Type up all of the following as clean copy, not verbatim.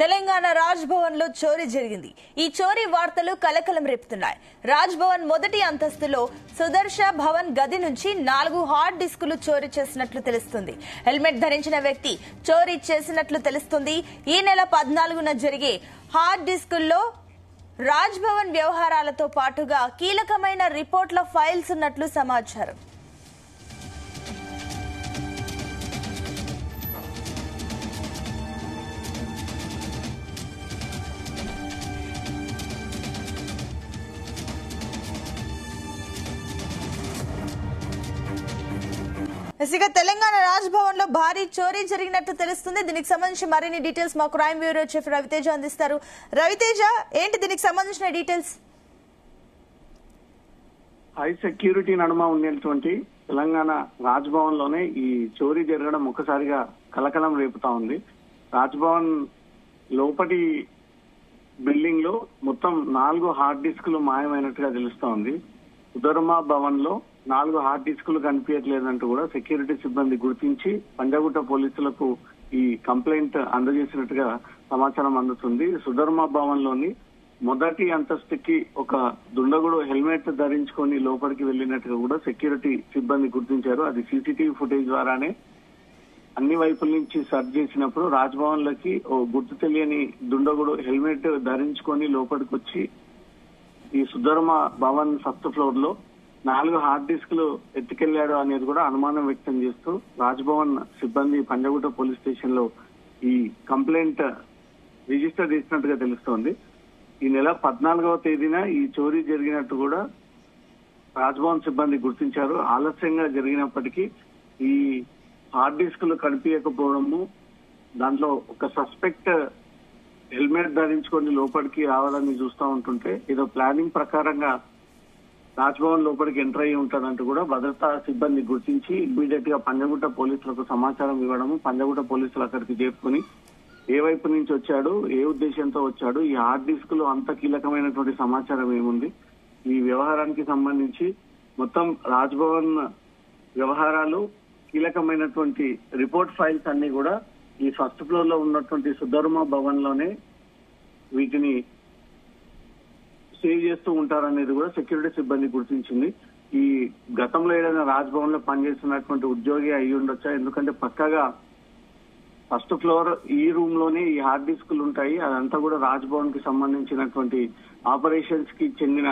తెలంగాణ రాజ్ భవన్ లో చోరీ జరిగింది. ఈ చోరీ వార్తలు కలకలం రేపుతున్నాయి. రాజ్ భవన్ మొదటి అంతస్తులో సుదర్శ భవన్ గది నుంచి 4 హార్డ్ డిస్కులు చోరీ చేసినట్లు తెలుస్తుంది. హెల్మెట్ ధరించిన వ్యక్తి చోరీ చేసినట్లు తెలుస్తుంది. ఈ నెల 14న జరిగే హార్డ్ డిస్కుల్లో రాజ్ భవన్ వ్యవహారాలతో పాటుగా కీలకమైన రిపోర్ట్ల ఫైల్స్ ఉన్నట్లు సమాచారం. తెలంగాణ రాజ్ భవన్ లో భారీ చోరీ జరిగినట్టు తెలుస్తుంది. దీనికి సంబంధించి మరిన్ని డీటెయిల్స్ మా క్రైమ్ బ్యూరో చీఫ్ రవితేజ అందిస్తారు. రవితేజ, ఏంటి దీనికి సంబంధించిన డీటెయిల్స్? హై సెక్యూరిటీ నడుమ ఉండేటువంటి తెలంగాణ రాజ్ భవన్ లోనే ఈ చోరీ జరగడం ఒక్కసారిగా కలకలం రేపుతా ఉంది. రాజ్ భవన్ లోపటి బిల్డింగ్ లో మొత్తం 4 హార్డ్ డిస్కులు మాయమైనట్టుగా తెలుస్తా ఉంది. సుధర్మ భవన్ లో 4 హార్డ్ డిస్కులు కనిపించట్లేదంటూ కూడా సెక్యూరిటీ సిబ్బంది గుర్తించి పంజాగుట్ట పోలీసులకు ఈ కంప్లైంట్ అందజేసినట్టుగా సమాచారం అందుతుంది. సుధర్మ భవన్ లోని మొదటి అంతస్తుకి ఒక దుండగుడు హెల్మెట్ ధరించుకొని లోపలికి వెళ్లినట్టుగా కూడా సెక్యూరిటీ సిబ్బంది గుర్తించారు. అది సీసీటీవీ ఫుటేజ్ ద్వారానే అన్ని వైపుల నుంచి సర్చ్ చేసినప్పుడు రాజ్ భవన్ లోకి ఓ గుర్తు తెలియని దుండగుడు హెల్మెట్ ధరించుకొని లోపలికి వచ్చి ఈ సుధర్మ భవన్ ఫస్ట్ ఫ్లోర్ లో 4 హార్డ్ డిస్కులు ఎత్తుకెళ్లాడు అనేది కూడా అనుమానం వ్యక్తం చేస్తూ రాజ్ భవన్ సిబ్బంది పంజాగుట్ట పోలీస్ స్టేషన్ లో ఈ కంప్లైంట్ రిజిస్టర్ చేసినట్టుగా తెలుస్తోంది. ఈ నెల 14వ తేదీన ఈ చోరీ జరిగినట్టు కూడా రాజ్ భవన్ సిబ్బంది గుర్తించారు. ఆలస్యంగా జరిగినప్పటికీ ఈ హార్డ్ డిస్కులు కనిపించకపోవడము, దాంట్లో ఒక సస్పెక్ట్ హెల్మెట్ ధరించుకొని లోపలికి రావాలని చూస్తూ ఉంటుంటే ఏదో ప్లానింగ్ ప్రకారంగా రాజ్ భవన్ లోపలికి ఎంటర్ అయ్యి ఉంటాడంటూ కూడా భద్రతా సిబ్బంది గుర్తించి ఇమీడియట్ గా పంజాగుట్ట పోలీసులకు సమాచారం ఇవ్వడము, పంజాగుట్ట పోలీసులు అక్కడికి చేరుకుని ఏ వైపు నుంచి వచ్చాడు, ఏ ఉద్దేశంతో వచ్చాడు, ఈ హార్డ్ డిస్క్ లో అంత కీలకమైనటువంటి సమాచారం ఏముంది, ఈ వ్యవహారానికి సంబంధించి మొత్తం రాజ్ భవన్ వ్యవహారాలు కీలకమైనటువంటి రిపోర్ట్ ఫైల్స్ అన్ని కూడా ఈ ఫస్ట్ ఫ్లోర్ లో ఉన్నటువంటి సుధర్మ భవన్ లోనే వీటిని సేవ్ చేస్తూ ఉంటారనేది కూడా సెక్యూరిటీ సిబ్బంది గుర్తించింది. ఈ గతంలో ఏదైనా రాజ్ భవన్ లో పనిచేస్తున్నటువంటి ఉద్యోగి అయి ఉండొచ్చా, ఎందుకంటే పక్కగా ఫస్ట్ ఫ్లోర్ ఈ రూమ్ లోనే ఈ హార్డ్ డిస్కులు ఉంటాయి. అదంతా కూడా రాజ్ భవన్ కి సంబంధించినటువంటి ఆపరేషన్స్ కి చెందిన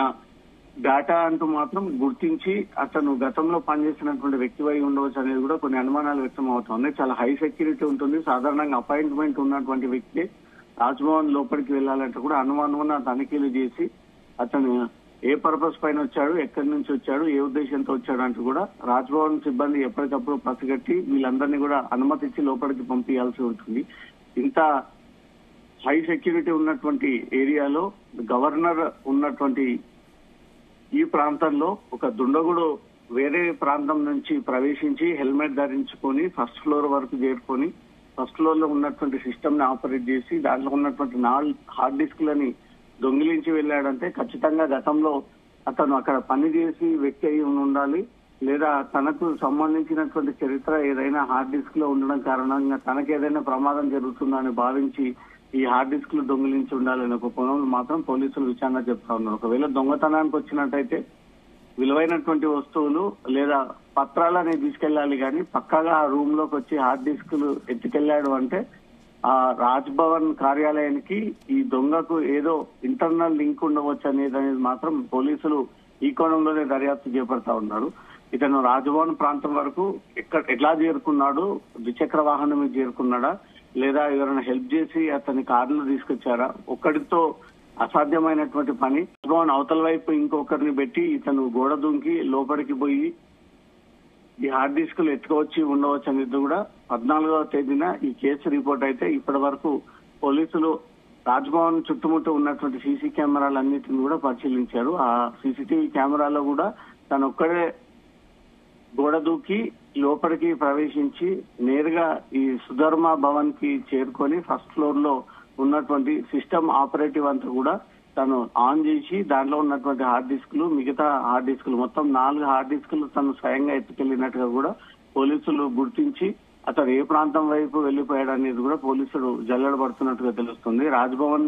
డేటా అంటూ మాత్రం గుర్తించి అతను గతంలో పనిచేసినటువంటి వ్యక్తి అయి ఉండవచ్చు అనేది కూడా కొన్ని అనుమానాలు వ్యక్తం అవుతుంది. చాలా హై సెక్యూరిటీ ఉంటుంది. సాధారణంగా అపాయింట్మెంట్ ఉన్నటువంటి వ్యక్తి రాజ్ భవన్ లోపలికి వెళ్లాలంటే కూడా అనుమానం తనిఖీలు చేసి అతను ఏ పర్పస్ పైన వచ్చాడు, ఎక్కడి నుంచి వచ్చాడు, ఏ ఉద్దేశంతో వచ్చాడు అంటూ కూడా రాజ్ భవన్ సిబ్బంది ఎప్పటికప్పుడు పసిగట్టి వీళ్ళందరినీ కూడా అనుమతించి లోపలికి పంపించాల్సి ఉంటుంది. ఇంత హై సెక్యూరిటీ ఉన్నటువంటి ఏరియాలో గవర్నర్ ఉన్నటువంటి ఈ ప్రాంతంలో ఒక దుండగుడు వేరే ప్రాంతం నుంచి ప్రవేశించి హెల్మెట్ ధరించుకొని ఫస్ట్ ఫ్లోర్ వరకు చేరుకొని ఫస్ట్ ఫ్లోర్ లో ఉన్నటువంటి సిస్టమ్ ని ఆపరేట్ చేసి దాంట్లో ఉన్నటువంటి 4 హార్డ్ డిస్కులని దొంగిలించి వెళ్లాడంటే ఖచ్చితంగా గతంలో అతను అక్కడ పనిచేసి వ్యక్తి అయి ఉండాలి, లేదా తనకు సంబంధించినటువంటి చరిత్ర ఏదైనా హార్డ్ డిస్క్ లో ఉండడం కారణంగా తనకు ఏదైనా ప్రమాదం జరుగుతుందని భావించి ఈ హార్డ్ డిస్కులు దొంగిలించి ఉండాలని ఒక కోణంలో మాత్రం పోలీసులు విచారణ చెప్తా ఉన్నారు. ఒకవేళ దొంగతనానికి వచ్చినట్టయితే విలువైనటువంటి వస్తువులు లేదా పత్రాలని తీసుకెళ్లాలి, కానీ పక్కాగా ఆ రూమ్ లోకి వచ్చి హార్డ్ డిస్కులు ఎత్తుకెళ్లాడు అంటే ఆ రాజ్ భవన్ కార్యాలయానికి ఈ దొంగకు ఏదో ఇంటర్నల్ లింక్ ఉండవచ్చు అనేది మాత్రం పోలీసులు ఈ కోణంలోనే దర్యాప్తు చేపడతా ఉన్నారు. ఇతను రాజ్భవన్ ప్రాంతం వరకు ఎట్లా చేరుకున్నాడు, ద్విచక్ర వాహనం మీద చేరుకున్నాడా, లేదా ఎవరైనా హెల్ప్ చేసి అతని కారులో తీసుకొచ్చారా, ఒక్కడితో అసాధ్యమైనటువంటి పని. రాజ్భవన్ అవతల వైపు ఇంకొకరిని పెట్టి ఇతను గోడ దుంకి లోపలికి పోయి ఈ హార్డ్ డిస్కులు ఎత్తుకోవచ్చి ఉండవచ్చు అనేది కూడా 14వ తేదీన ఈ కేసు రిపోర్ట్ అయితే ఇప్పటి వరకు పోలీసులు రాజ్ భవన్ చుట్టుముట్టు ఉన్నటువంటి సీసీ కెమెరాలన్నింటిని కూడా పరిశీలించారు. ఆ సీసీటీవీ కెమెరాలో కూడా తను ఒక్కడే గోడ దూకి లోపలికి ప్రవేశించి నేరుగా ఈ సుధర్మ భవన్ కి చేరుకొని ఫస్ట్ ఫ్లోర్ లో ఉన్నటువంటి సిస్టమ్ ఆపరేటివ్ అంతా కూడా తను ఆన్ చేసి దాంట్లో ఉన్నటువంటి హార్డ్ డిస్కులు, మిగతా హార్డ్ డిస్కులు మొత్తం 4 హార్డ్ డిస్కులు తను స్వయంగా ఎత్తుకెళ్లినట్టుగా కూడా పోలీసులు గుర్తించి అతడు ఏ ప్రాంతం వైపు వెళ్లిపోయాడు అనేది కూడా పోలీసులు జల్లెడబడుతున్నట్టుగా తెలుస్తుంది. రాజ్భవన్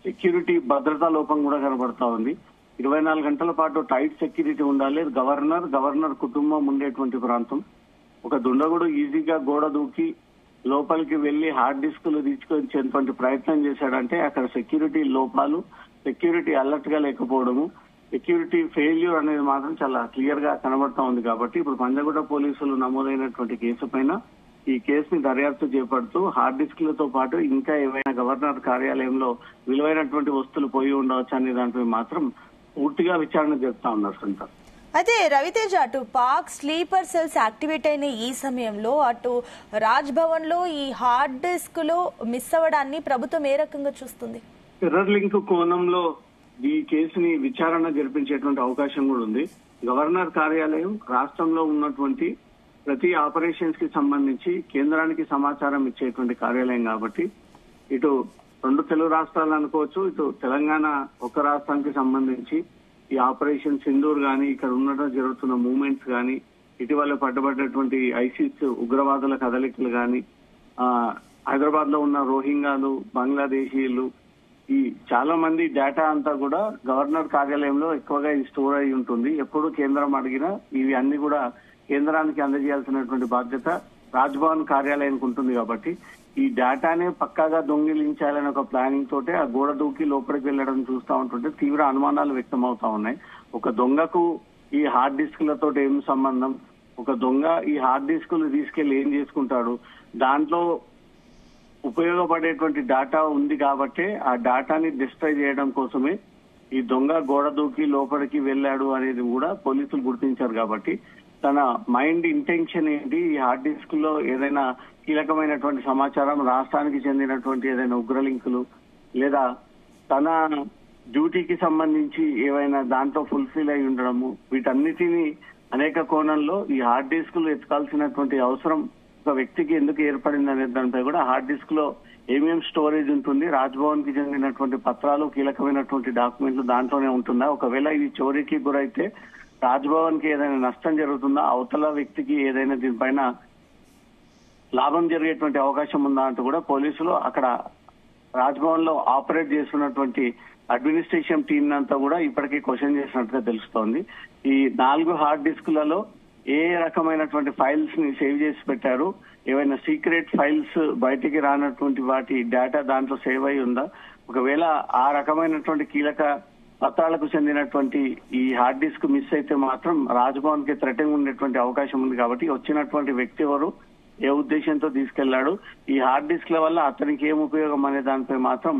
సెక్యూరిటీ భద్రతా లోపం కూడా కనబడతా ఉంది. 24 గంటల పాటు టైట్ సెక్యూరిటీ ఉండాలి. గవర్నర్ కుటుంబం ఉండేటువంటి ప్రాంతం. ఒక దుండగుడు ఈజీగా గోడ దూకి లోపలికి వెళ్లి హార్డ్ డిస్కులు తీసుకొచ్చేటువంటి ప్రయత్నం చేశాడంటే అక్కడ సెక్యూరిటీ లోపాలు, సెక్యూరిటీ అలర్ట్ గా లేకపోవడము, సెక్యూరిటీ ఫెయిల్యూర్ అనేది మాత్రం చాలా క్లియర్ గా కనబడతా ఉంది. కాబట్టి ఇప్పుడు పంజాగుట్ట పోలీసులు నమోదైనటువంటి కేసు పైన ఈ కేసుని దర్యాప్తు చేపడుతూ హార్డ్ డిస్క్లతో పాటు ఇంకా ఏవైనా గవర్నర్ కార్యాలయంలో విలువైనటువంటి వస్తువులు పోయి ఉండవచ్చు అనే దానిపై మాత్రం పూర్తిగా విచారణ జరుపుతా ఉన్నారు సునీత. అయితే రవితేజ, అటు పాక్ స్లీపర్ సెల్స్ యాక్టివేట్ అయిన ఈ సమయంలో అటు రాజ్ భవన్ లో ఈ హార్డ్ డిస్క్ లో మిస్ అవ్వడాన్ని ప్రభుత్వం ఏ రకంగా చూస్తుంది? టెర్రర్ లింక్ కోణంలో ఈ కేసుని విచారణ జరిపించేటువంటి అవకాశం కూడా ఉంది. గవర్నర్ కార్యాలయం రాష్ట్రంలో ఉన్నటువంటి ప్రతి ఆపరేషన్స్ కి సంబంధించి కేంద్రానికి సమాచారం ఇచ్చేటువంటి కార్యాలయం కాబట్టి ఇటు 2 తెలుగు రాష్ట్రాలు అనుకోవచ్చు, ఇటు తెలంగాణ ఒక రాష్ట్రానికి సంబంధించి ఈ ఆపరేషన్ సింధూర్ గాని, ఇక్కడ ఉండటం జరుగుతున్న మూవ్మెంట్స్ గాని, ఇటీవల పట్టుబడ్డటువంటి ఐసిస్ ఉగ్రవాదుల కదలికలు గాని, హైదరాబాద్ లో ఉన్న రోహింగ్యాలు, బంగ్లాదేశీయులు, ఈ చాలా మంది డేటా అంతా కూడా గవర్నర్ కార్యాలయంలో ఎక్కువగా ఇది స్టోర్ అయి ఉంటుంది. ఎప్పుడు కేంద్రం అడిగినా ఇవి అన్ని కూడా కేంద్రానికి అందజేయాల్సినటువంటి బాధ్యత రాజ్భవన్ కార్యాలయానికి ఉంటుంది. కాబట్టి ఈ డేటానే పక్కాగా దొంగిలించాలని ఒక ప్లానింగ్ తోటే ఆ గోడ దూకి లోపలికి వెళ్లడం చూస్తా ఉంటుంటే తీవ్ర అనుమానాలు వ్యక్తం అవుతా ఉన్నాయి. ఒక దొంగకు ఈ హార్డ్ డిస్క్లతో ఏం సంబంధం? ఒక దొంగ ఈ హార్డ్ డిస్కులు తీసుకెళ్లి ఏం చేసుకుంటాడు? దాంట్లో ఉపయోగపడేటువంటి డేటా ఉంది కాబట్టి ఆ డేటాని డిస్ట్రాయ్ చేయడం కోసమే ఈ దొంగ గోడ దూకి లోపలికి వెళ్లాడు అనేది కూడా పోలీసులు గుర్తించారు. కాబట్టి తన మైండ్ ఇంటెన్షన్ ఏంటి? ఈ హార్డ్ డిస్క్ లో ఏదైనా కీలకమైనటువంటి సమాచారం, రాష్ట్రానికి చెందినటువంటి ఏదైనా ఉగ్ర లింకులు, లేదా తన డ్యూటీకి సంబంధించి ఏవైనా దాంట్లో ఫుల్ఫిల్ అయి ఉండడము, వీటన్నిటినీ అనేక కోణంలో ఈ హార్డ్ డిస్కులు ఎత్తుకాల్సినటువంటి అవసరం ఒక వ్యక్తికి ఎందుకు ఏర్పడింది అనే దానిపై కూడా హార్డ్ డిస్క్ లో ఏమేం స్టోరేజ్ ఉంటుంది, రాజ్భవన్ కి చెందినటువంటి పత్రాలు, కీలకమైనటువంటి డాక్యుమెంట్లు దాంట్లోనే ఉంటుందా? ఒకవేళ ఇది చోరీకి గురైతే రాజ్భవన్ కి ఏదైనా నష్టం జరుగుతుందా? అవతల వ్యక్తికి ఏదైనా దీనిపైన లాభం జరిగేటువంటి అవకాశం ఉందా అంటూ కూడా పోలీసులు అక్కడ రాజ్భవన్ లో ఆపరేట్ చేస్తున్నటువంటి అడ్మినిస్ట్రేషన్ టీమ్ అంతా కూడా ఇప్పటికీ క్వశ్చన్ చేసినట్టుగా తెలుస్తోంది. ఈ 4 హార్డ్ డిస్కులలో ఏ రకమైనటువంటి ఫైల్స్ ని సేవ్ చేసి పెట్టారు, ఏవైనా సీక్రెట్ ఫైల్స్ బయటికి రానటువంటి వాటి డేటా దాంట్లో సేవ్ అయి ఉందా? ఒకవేళ ఆ రకమైనటువంటి కీలక పత్రాలకు చెందినటువంటి ఈ హార్డ్ డిస్క్ మిస్ అయితే మాత్రం రాజ్భవన్ కి థ్రెటనింగ్ ఉండేటువంటి అవకాశం ఉంది. కాబట్టి వచ్చినటువంటి వ్యక్తి ఎవరు, ఏ ఉద్దేశంతో తీసుకెళ్లాడు, ఈ హార్డ్ డిస్క్ల వల్ల అతనికి ఏం ఉపయోగం అనే దానిపై మాత్రం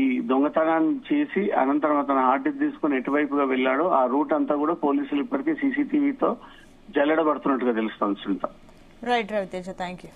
ఈ దొంగతనాన్ని చేసి అనంతరం అతను హార్డ్ డిస్క్ తీసుకుని ఎటువైపుగా వెళ్లాడో ఆ రూట్ అంతా కూడా పోలీసులు ఇప్పటికీ సీసీటీవీతో జల్లెడబడుతున్నట్టుగా తెలుస్తోంది. Right Raviteja, thank you.